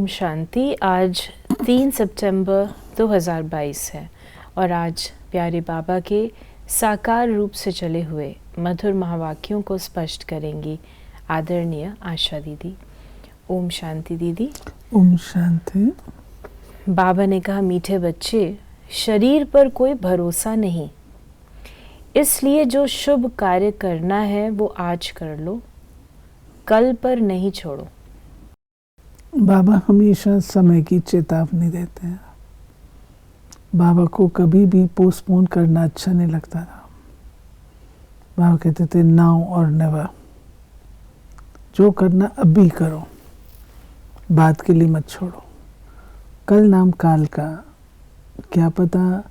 ओम शांति। आज 3 सितंबर 2022 है और आज प्यारे बाबा के साकार रूप से चले हुए मधुर महावाक्यों को स्पष्ट करेंगी आदरणीय आशा दीदी। ओम शांति दीदी। ओम शांति। बाबा ने कहा, मीठे बच्चे, शरीर पर कोई भरोसा नहीं, इसलिए जो शुभ कार्य करना है वो आज कर लो, कल पर नहीं छोड़ो। बाबा हमेशा समय की चेतावनी देते हैं। बाबा को कभी भी पोस्टपोन करना अच्छा नहीं लगता था। बाबा कहते थे नाउ और नेवर, जो करना अभी करो, बात के लिए मत छोड़ो। कल नाम काल का, क्या पता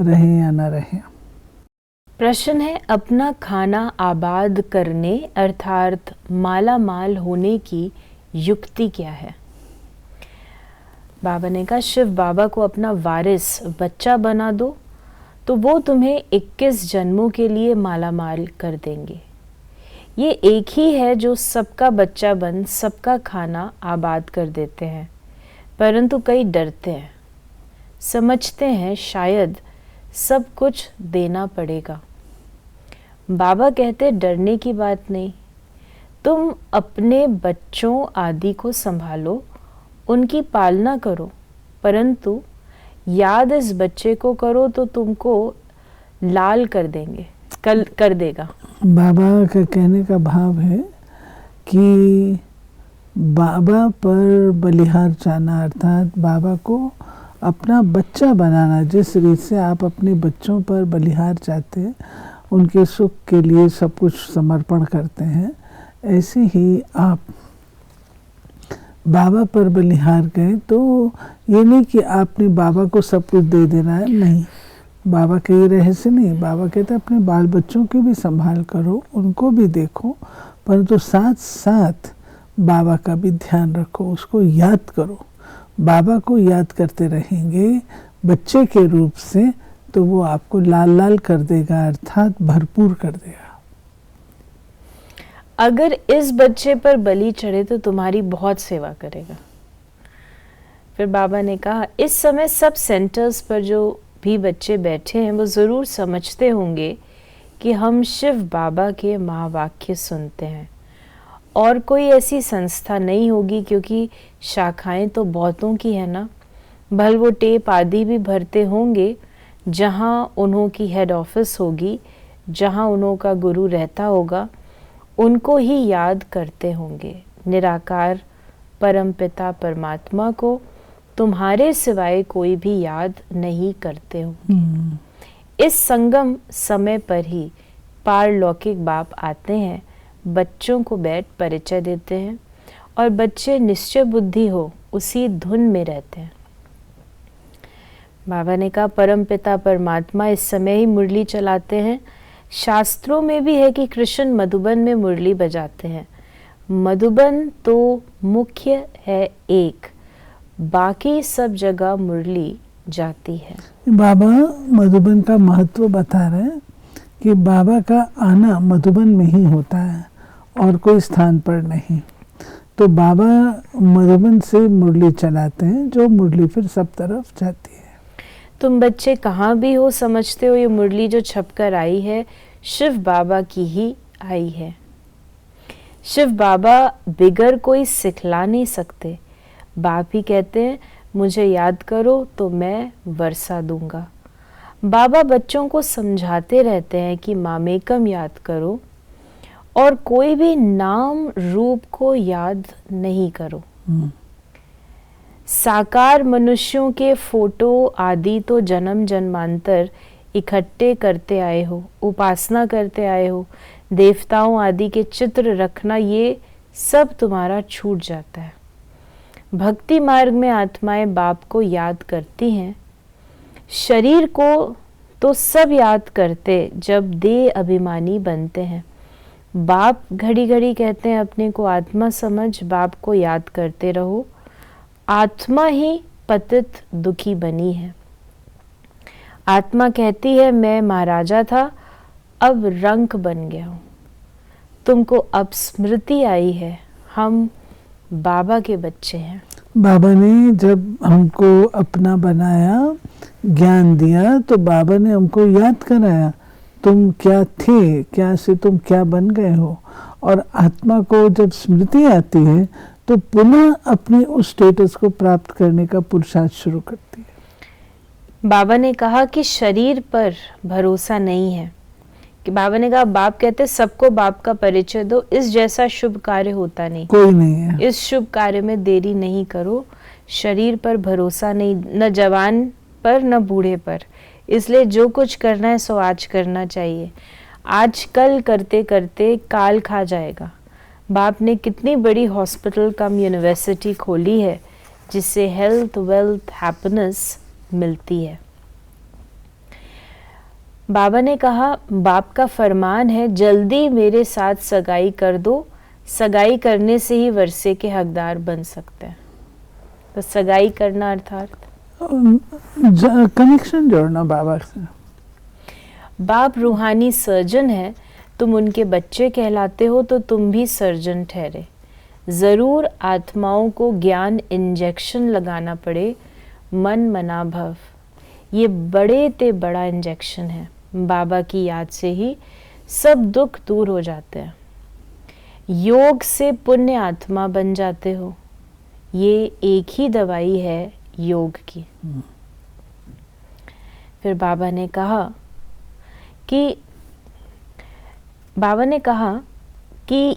रहे या ना रहे। प्रश्न है, अपना खाना आबाद करने अर्थात माला माल होने की युक्ति क्या है? बाबा ने कहा, शिव बाबा को अपना वारिस बच्चा बना दो तो वो तुम्हें 21 जन्मों के लिए माला माल कर देंगे। ये एक ही है जो सबका बच्चा बन सबका खाना आबाद कर देते हैं, परंतु कई डरते हैं, समझते हैं शायद सब कुछ देना पड़ेगा। बाबा कहते डरने की बात नहीं, तुम अपने बच्चों आदि को संभालो, उनकी पालना करो, परंतु याद इस बच्चे को करो तो तुमको लाल कर देंगे, कल कर देगा। बाबा का कहने का भाव है कि बाबा पर बलिहार जाना अर्थात बाबा को अपना बच्चा बनाना। जिस रीत से आप अपने बच्चों पर बलिहार जाते हैं, उनके सुख के लिए सब कुछ समर्पण करते हैं, ऐसे ही आप बाबा पर बलिहार गए तो ये नहीं कि आपने बाबा को सब कुछ दे देना है, नहीं। बाबा के ये रहस्य नहीं। बाबा कहते अपने बाल बच्चों की भी संभाल करो, उनको भी देखो, परंतु साथ साथ बाबा का भी ध्यान रखो, उसको याद करो। बाबा को याद करते रहेंगे बच्चे के रूप से तो वो आपको लाल लाल कर देगा अर्थात भरपूर कर देगा। अगर इस बच्चे पर बलि चढ़े तो तुम्हारी बहुत सेवा करेगा। फिर बाबा ने कहा, इस समय सब सेंटर्स पर जो भी बच्चे बैठे हैं वो ज़रूर समझते होंगे कि हम शिव बाबा के महावाक्य सुनते हैं और कोई ऐसी संस्था नहीं होगी, क्योंकि शाखाएं तो बहुतों की है ना। भल वो टेप आदि भी भरते होंगे, जहाँ उन्हों की हेड ऑफिस होगी, जहाँ उन्हों का गुरु रहता होगा, उनको ही याद करते होंगे। निराकार परमपिता परमात्मा को तुम्हारे सिवाय कोई भी याद नहीं करते होंगे। इस संगम समय पर ही पारलौकिक बाप आते हैं, बच्चों को बैठ परिचय देते हैं और बच्चे निश्चय बुद्धि हो उसी धुन में रहते हैं। बाबा ने कहा, परम पिता परमात्मा इस समय ही मुरली चलाते हैं। शास्त्रों में भी है कि कृष्ण मधुबन में मुरली बजाते हैं। मधुबन तो मुख्य है एक, बाकी सब जगह मुरली जाती है। बाबा मधुबन का महत्व बता रहे हैं कि बाबा का आना मधुबन में ही होता है और कोई स्थान पर नहीं। तो बाबा मधुबन से मुरली चलाते हैं, जो मुरली फिर सब तरफ जाती है। तुम बच्चे कहाँ भी हो समझते हो ये मुरली जो छपकर आई है शिव बाबा की ही आई है। शिव बाबा बिगर कोई सिखला नहीं सकते। बाप ही कहते हैं मुझे याद करो तो मैं वर्षा दूंगा। बाबा बच्चों को समझाते रहते हैं कि मामेकम याद करो और कोई भी नाम रूप को याद नहीं करो। साकार मनुष्यों के फोटो आदि तो जन्म जन्मांतर इकट्ठे करते आए हो, उपासना करते आए हो। देवताओं आदि के चित्र रखना ये सब तुम्हारा छूट जाता है। भक्ति मार्ग में आत्माएं बाप को याद करती हैं। शरीर को तो सब याद करते जब देह अभिमानी बनते हैं। बाप घड़ी घड़ी कहते हैं अपने को आत्मा समझ, बाप को याद करते रहो। आत्मा ही पतित दुखी बनी है। आत्मा कहती है मैं महाराजा था, अब रंक बन गया हूँ। तुमको अब स्मृति आई है, हम बाबा के बच्चे हैं। बाबा ने जब हमको अपना बनाया, ज्ञान दिया, तो बाबा ने हमको याद कराया तुम क्या थे, क्या से तुम क्या बन गए हो। और आत्मा को जब स्मृति आती है तो पुनः अपने उस स्टेटस को प्राप्त करने का पुरुषार्थ शुरू करती है। बाबा ने कहा कि शरीर पर भरोसा नहीं है, कि बाबा ने कहा, बाप कहते सबको बाप का परिचय दो, इस जैसा शुभ कार्य होता नहीं, कोई नहीं है। इस शुभ कार्य में देरी नहीं करो। शरीर पर भरोसा नहीं, न जवान पर न बूढ़े पर, इसलिए जो कुछ करना है सो आज करना चाहिए। आज कल करते करते काल खा जाएगा। बाप ने कितनी बड़ी हॉस्पिटल कम यूनिवर्सिटी खोली है जिससे हेल्थ, वेल्थ, हैप्पीनेस मिलती है। बाबा ने कहा, बाप का फरमान है जल्दी मेरे साथ सगाई कर दो, सगाई करने से ही वर्षे के हकदार बन सकते हैं। तो सगाई करना अर्थात कनेक्शन जोड़ना बाबा से। बाप रूहानी सर्जन है, तुम उनके बच्चे कहलाते हो, तो तुम भी सर्जन ठहरे। ज़रूर आत्माओं को ज्ञान इंजेक्शन लगाना पड़े, मन मना भव, ये बड़े ते बड़ा इंजेक्शन है। बाबा की याद से ही सब दुख दूर हो जाते हैं। योग से पुण्य आत्मा बन जाते हो, ये एक ही दवाई है योग की। फिर बाबा ने कहा कि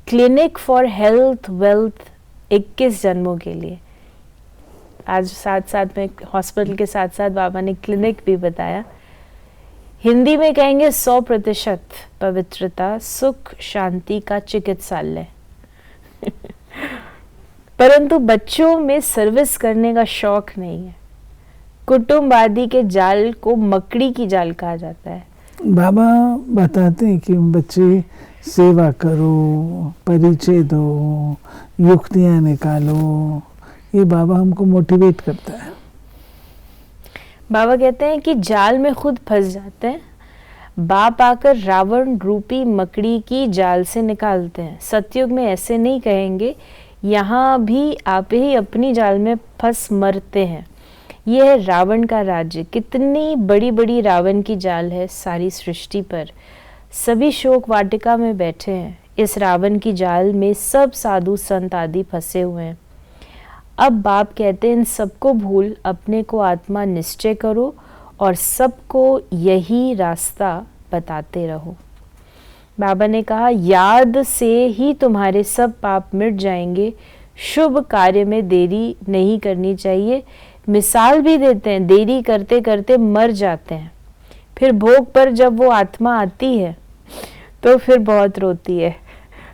क्लिनिक फॉर हेल्थ वेल्थ 21 जन्मों के लिए। आज साथ साथ में हॉस्पिटल के साथ साथ बाबा ने क्लिनिक भी बताया। हिंदी में कहेंगे 100% पवित्रता, सुख, शांति का चिकित्सालय। परंतु बच्चों में सर्विस करने का शौक नहीं है। कुटुंब आदि के जाल को मकड़ी की जाल कहा जाता है। बाबा बताते हैं कि बच्चे सेवा करो, परिचय दो, युक्तियां निकालो, ये बाबा हमको मोटिवेट करता है। बाबा कहते हैं कि जाल में खुद फंस जाते हैं, बाप आकर रावण रूपी मकड़ी की जाल से निकालते हैं। सतयुग में ऐसे नहीं कहेंगे, यहाँ भी आप ही अपनी जाल में फंस मरते हैं। यह है रावण का राज्य। कितनी बड़ी बड़ी रावण की जाल है सारी सृष्टि पर। सभी शोक वाटिका में बैठे हैं। इस रावण की जाल में सब साधु संत आदि फंसे हुए हैं। अब बाप कहते हैं इन सबको भूल अपने को आत्मा निश्चय करो और सबको यही रास्ता बताते रहो। बाबा ने कहा, याद से ही तुम्हारे सब पाप मिट जाएंगे। शुभ कार्य में देरी नहीं करनी चाहिए। मिसाल भी देते हैं, देरी करते करते मर जाते हैं। फिर भोग पर जब वो आत्मा आती है तो फिर बहुत रोती है।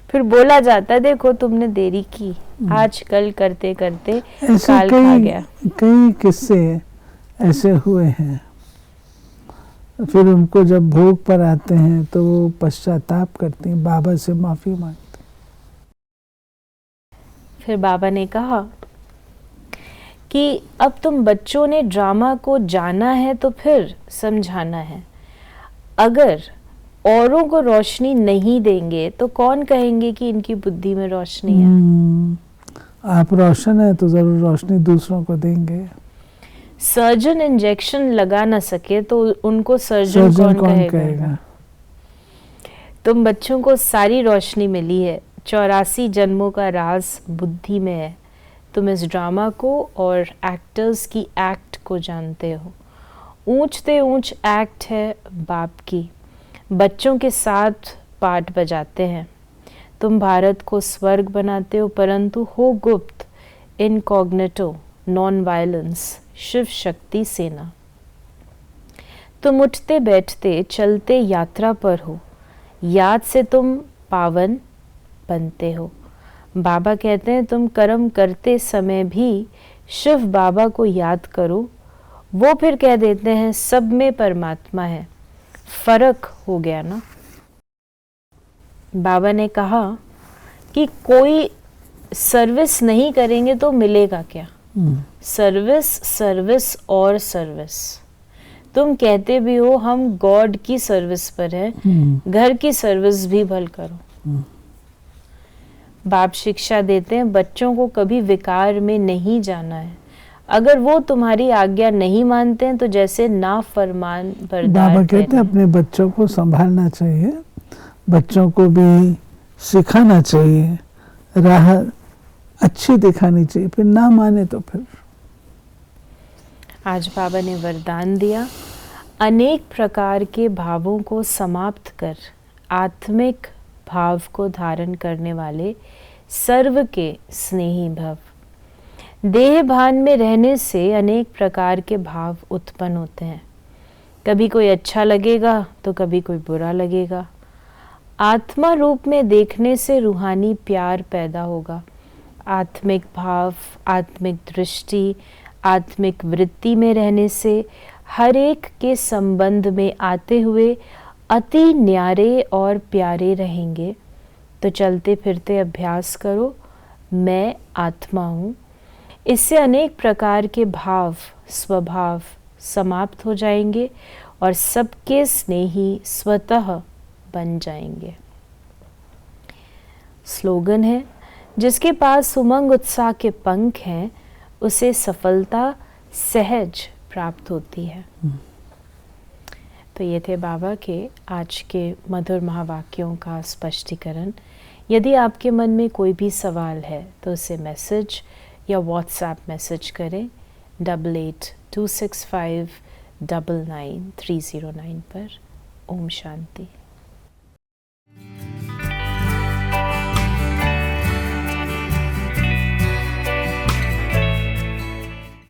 फिर बोला जाता है, देखो तुमने देरी की, आज कल करते करते काल खा गया। कई किस्से ऐसे हुए हैं। फिर उनको जब भोग पर आते हैं तो वो पश्चाताप करते हैं, बाबा से माफी मांगते हैं। फिर बाबा ने कहा कि अब तुम बच्चों ने ड्रामा को जाना है तो फिर समझाना है। अगर औरों को रोशनी नहीं देंगे तो कौन कहेंगे कि इनकी बुद्धि में रोशनी है। आप रोशन है तो जरूर रोशनी दूसरों को देंगे। सर्जन इंजेक्शन लगा ना सके तो उनको सर्जन कौन कहेगा। तुम बच्चों को सारी रोशनी मिली है। 84 जन्मों का राज बुद्धि में है। तुम इस ड्रामा को और एक्टर्स की एक्ट को जानते हो। ऊंचते ऊंच एक्ट है बाप की। बच्चों के साथ पाठ बजाते हैं। तुम भारत को स्वर्ग बनाते हो, परंतु हो गुप्त, incognito, non violence, Shiv Shakti सेना। तुम उठते बैठते चलते यात्रा पर हो। याद से तुम पावन बनते हो। बाबा कहते हैं तुम कर्म करते समय भी शिव बाबा को याद करो। वो फिर कह देते हैं सब में परमात्मा है। फर्क हो गया ना। बाबा ने कहा कि कोई सर्विस नहीं करेंगे तो मिलेगा क्या। सर्विस सर्विस और सर्विस। तुम कहते भी हो हम गॉड की सर्विस पर हैं, घर की सर्विस भी भल करो। बाप शिक्षा देते हैं बच्चों को कभी विकार में नहीं जाना है। अगर वो तुम्हारी आज्ञा नहीं मानते हैं तो जैसे नाफरमान बरदार बाबा कहते हैं अपने बच्चों को संभालना चाहिए, बच्चों को भी सिखाना चाहिए, राह अच्छी दिखानी चाहिए, फिर ना माने तो फिर। आज बाबा ने वरदान दिया, अनेक प्रकार के भावों को समाप्त कर आत्मिक भाव को धारण करने वाले सर्व के स्नेही भव। देह भान में रहने से अनेक प्रकार के भाव उत्पन्न होते हैं। कभी कोई अच्छा लगेगा तो कभी कोई बुरा लगेगा। आत्मा रूप में देखने से रूहानी प्यार पैदा होगा। आत्मिक भाव, आत्मिक दृष्टि, आत्मिक वृत्ति में रहने से हर एक के संबंध में आते हुए अति न्यारे और प्यारे रहेंगे। तो चलते फिरते अभ्यास करो, मैं आत्मा हूँ। इससे अनेक प्रकार के भाव, स्वभाव समाप्त हो जाएंगे और सबके स्नेही स्वतः बन जाएंगे। स्लोगन है, जिसके पास उमंग उत्साह के पंख हैं उसे सफलता सहज प्राप्त होती है। तो ये थे बाबा के आज के मधुर महावाक्यों का स्पष्टीकरण। यदि आपके मन में कोई भी सवाल है तो उसे मैसेज या व्हाट्सएप मैसेज करें 8826599309 पर। ओम शांति।